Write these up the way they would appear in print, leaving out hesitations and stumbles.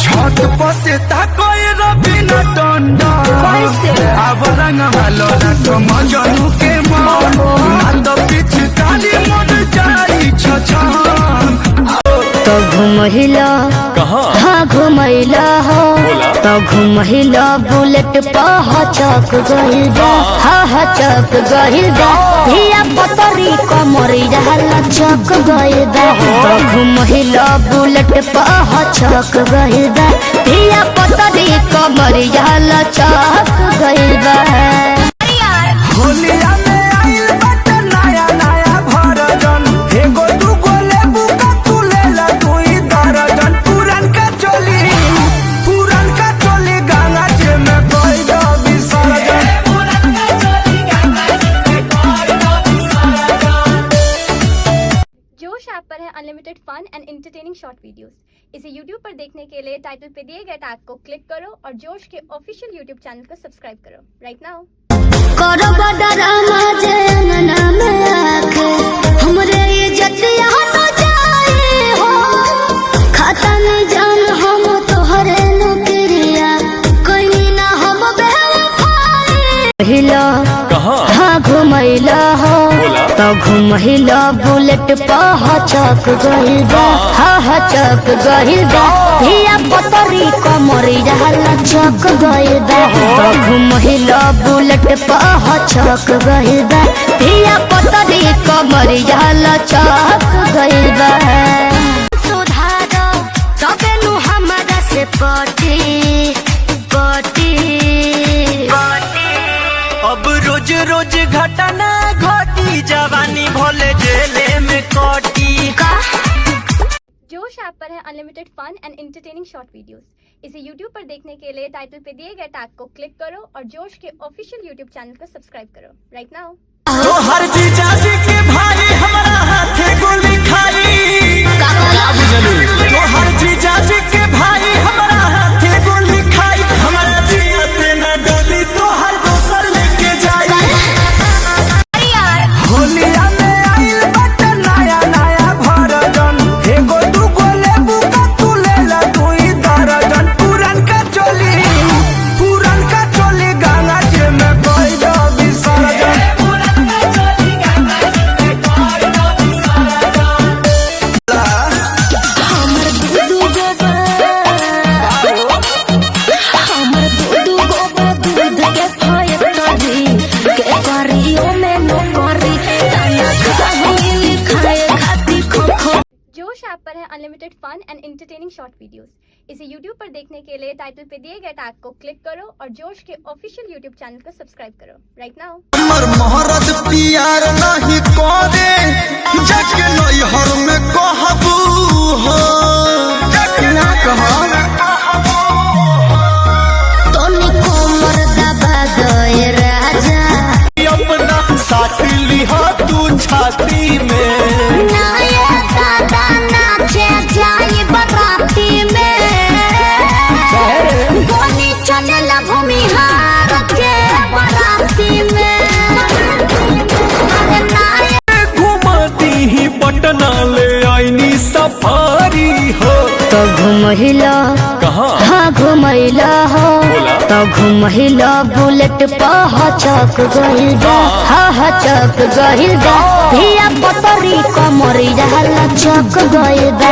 छत पर से ताकोय रबिना टंडा अब रंग वालो रंग मजनू के मन नंद पिछ काली मन जाई छछन तो घुमहिला हाँ घुमहिला हो तो घुमहिला बुलेट पहचक गइल बा हाँ चक गइल बा धिया पतरी कमरी रहला चक गइल बा तो घुमहिला बुलेट पहचक गइल बा धिया पतरी कमरी रहला चक गइल बा। होलिया में आइल बट नया नया भरजन एगो दूगो लेबू का तू लेला दुई दर्जन पुरन का चोली गंगा जी में कोई दो विसर्जन जोश ऐप पर है unlimited fun and entertaining short videos. इसे YouTube पर देखने के लिए टाइटल पे दिए गए टैग को क्लिक करो और जोश के ऑफिशियल YouTube चैनल को सब्सक्राइब करो राइट नाउ। करो बडरामा जे अंगना में आके हमरे इज्जतिया तो जाए हो खाता में जान हम तोहरे नौकरिया कोई ना हम बेवफाई हिला हाँ घुमैला हो तो घुमहिला बुलेट पहचक गइल बा हाँ चक गइल बा धिया पतरी कमरी रहला चक गइल बा तो घुमहिला बुलेट पहचक गइल बा धिया पतरी कमरी रहला चक गइल बा। सुधारो तबे नु हमरा से पटी अब रोज रोज घटना घटी जवानी भोले जेले में कटी जोश ऐप पर है unlimited fun and entertaining short videos. इसे YouTube पर देखने के लिए टाइटल पे दिए गए टैग को क्लिक करो और जोश के ऑफिशियल YouTube चैनल को सब्सक्राइब करो राइट नाउ। तो हर जीजा जी के भाई हमारा हाथे गोली खाई तो हर जीजा जी के भाई हमारा हाथे गोली खाई हमारा जियते न डोली तो हर दोसर लेके जाई होलिया में आइल बट नया नया भरजन एगो दूगो लेबू का तू लेला दुई दर्जन पुरन का चोली गंगा जी में कोई दो विसर्जन जोश ऐप पर है unlimited fun and entertaining short videos. इसे YouTube पर देखने के लिए टाइटल पे दिए गए टैग को क्लिक करो और जोश के ऑफिशियल YouTube चैनल को सब्सक्राइब करो राइट नाउ। हमर मोहरत प्यार नहीं करे जाके नैहर में कहबू हो ना कहो तोनी कोमर दबा गए राजा अपना साथी लिहा तू छाती में नाया दादा नाचे जाए बराती में गोली चलेला भूमिहार के बराती में घुमाती ही पटना ले आईनी सफारी हो तो घुमहिला हाँ घुमहिला हो तो घुमहिला बुलेट पहचक गइल बा हाँ चक गइल बा धिया पतरी कमरी रहला चक गइल बा।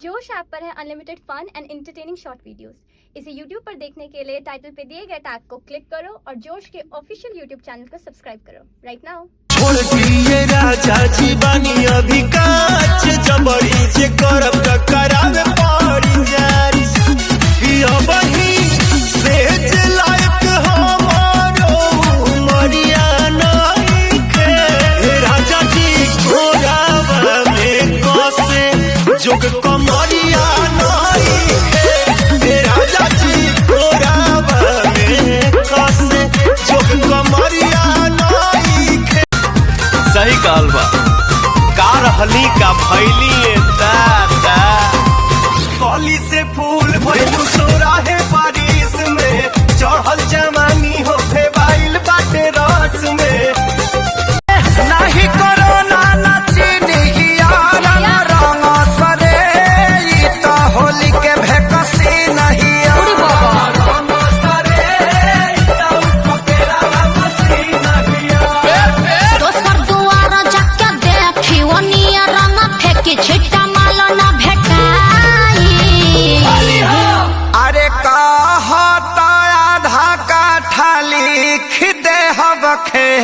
जोश ऐप पर है unlimited fun and entertaining short videos. इसे YouTube पर देखने के लिए टाइटल पे दिए गए टैग को क्लिक करो और जोश के ऑफिशियल YouTube चैनल को सब्सक्राइब करो राइट नाउ। छोड़ दिए राजा जी बानी अभी काच जबरी जे करब त करावे पड़ी जारी अब ही सेज लायक हमारो मरिया नहीं खे राजा जी घोड़ावा में कसे जोग कमरिया नहीं खे राजा जी घोड़ावा में कसे जोग कमरिया नहीं खे सही कहल बा का रहली का भैली दादा कली से फूल भइलू सोराहे बारिश में चढ़ल जवानी हो फेबाइल बाटे रस में नहीं करो ना नाची नहीं यार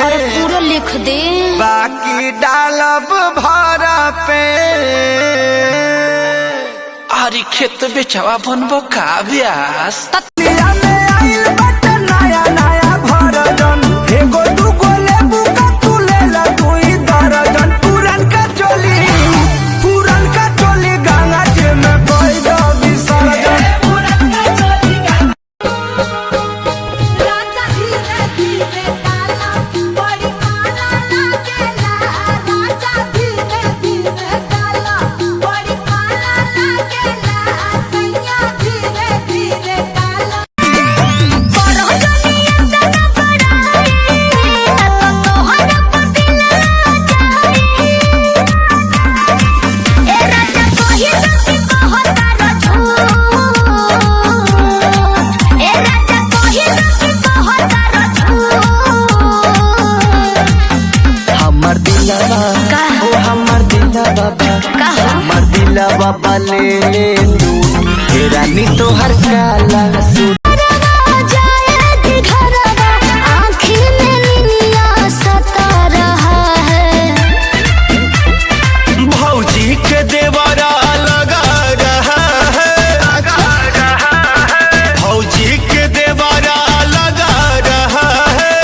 पूरा लिख दे। बाकी डालब भरा पे आरी खेत बेचवा बनबो का ब्यास नया नया भरजन एगो दूगो लेबू का तू लेला दुई दर्जन पुरन का चोली गंगा जी में कोई दो विसर्जन राजा धीरे धीरे डाला बड़ी काला लागेला राजा धीरे धीरे डाला बड़ी काला लागेला सैया धीरे धीरे डाला हमर दिला बाबा ले लू रानी तोहर काला सूट भौजी के देवरा लगा रहा है भौजी के देवरा लगा रहा है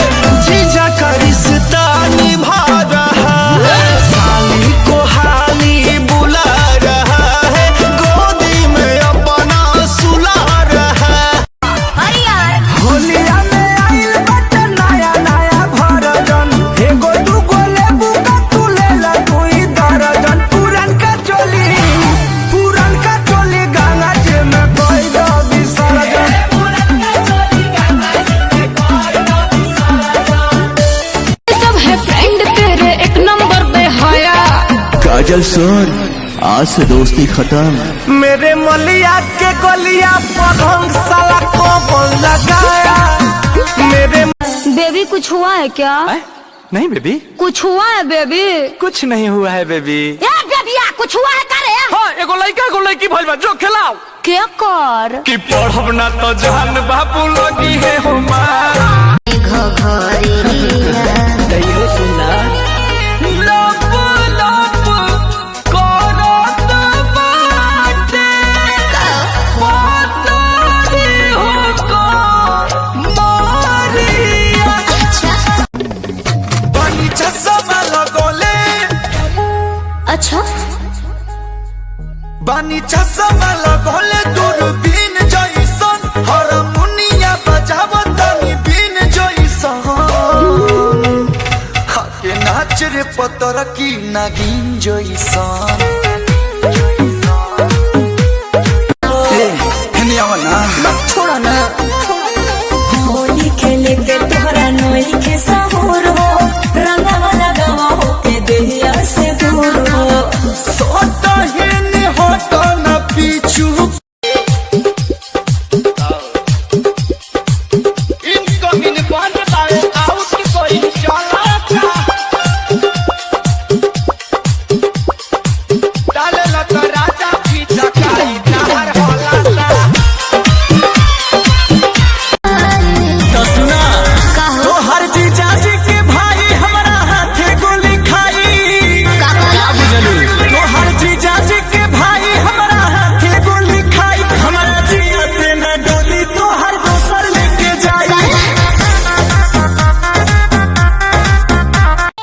जीजा का रिश्ता निभा रहा है साली को हाली बुला रहा है गोदी में अपना सुला रहा है होलिया में आइल बट नया नया भरजन एगो दूगो लेबू का तू लेला दुई दर्जन पुरन का चोली गंगा जी में कोई दो विसर्जन सब है फ्रेंड तेरे एक नंबर पे हाया। काजल सुन आज से दोस्ती खत्म। मेरे मलिया के गलिया पर हम साला को लगाया मेरे बेबी कुछ हुआ है क्या? नहीं बेबी कुछ हुआ है बेबी? कुछ नहीं हुआ है बेबी बेबिया कुछ हुआ है करे? हाँ एगो लड़की भइल बा जो खिलाओ क्या कर? कि पढ़ब ना तो जान बाबू लगी है हमारा सुना लप लप करत बाटे पातरी होको मारिया बनी चश्मा लगोले अच्छा बानी चश्मा लगोले दूरबीन जइसन हारमोनिया बजावतानी बीन जइसन हाके नाच रे पतर की नागिन जइसन छोड़ो ना। होली खेले के तोहरा नोई के सहूर हो रंगवा लगावा हो के देहिया से दूर हो सोता ही नहीं होता ना पीछू इनकमिंग बंद है आउट कोई चला डाले लगा राजा की जकाई नहर होला तो सुना तो हर जीजा जी के भाई हमारा हाथे गोली खाई क्या बुझलू तो हर जीजा जी के भाई हमारा हाथे गोली खाई हमारा जिया पे न डोली तो हर दोसर लेके जाई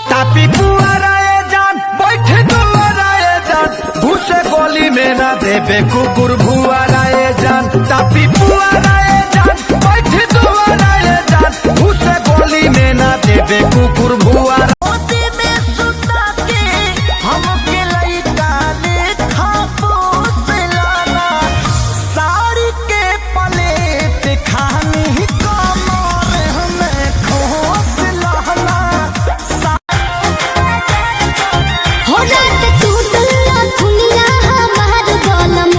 तापी पुआराए जान बैठे दुआराए जान भूसे गोली में ना देबे कुकुर भुआराए जान तापी पुआराए जान बैठे दुआराए जान भूसे गोली में ना देबे कुकुर भुआरा साड़ी के पलेट खानी कमर हमें खोस लहला हो जाते तू दुनिया दुनिया हमार गलम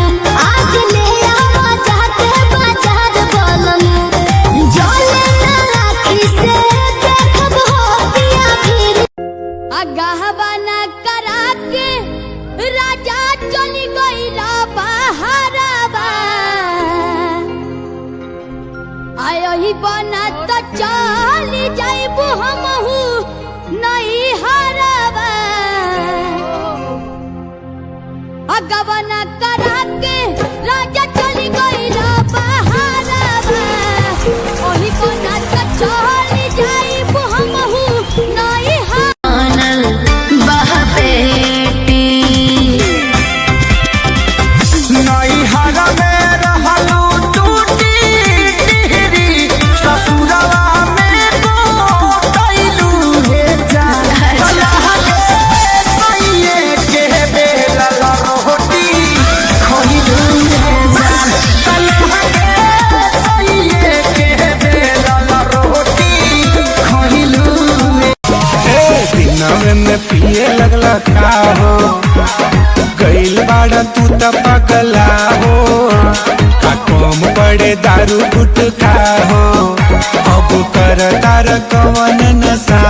आज ले आवा जाते बाजार गलम जोले ना राखी से देखब हो पिया फिर अगहबना करा के राजा चली गईला बहारबा आयो ही बना तो चली जाइबू हमहू गबना करा के राजा चली गईला बहारवा ओही को नाच चली जाई हमहू नई हानल बहपेटी नई हर में रहलू टूटी टिहरी ससुरवा में गोतैलू हे जान कलह के सैये के बेलल रोटी खइलू हे जान कलह के सैये के बेलल रोटी खइलू दिनवे में पिए लगला का हो गइल बाड़ा तू त पगला हो का कम पड़े दारू गुटखा हो अब कर तार कवन नशा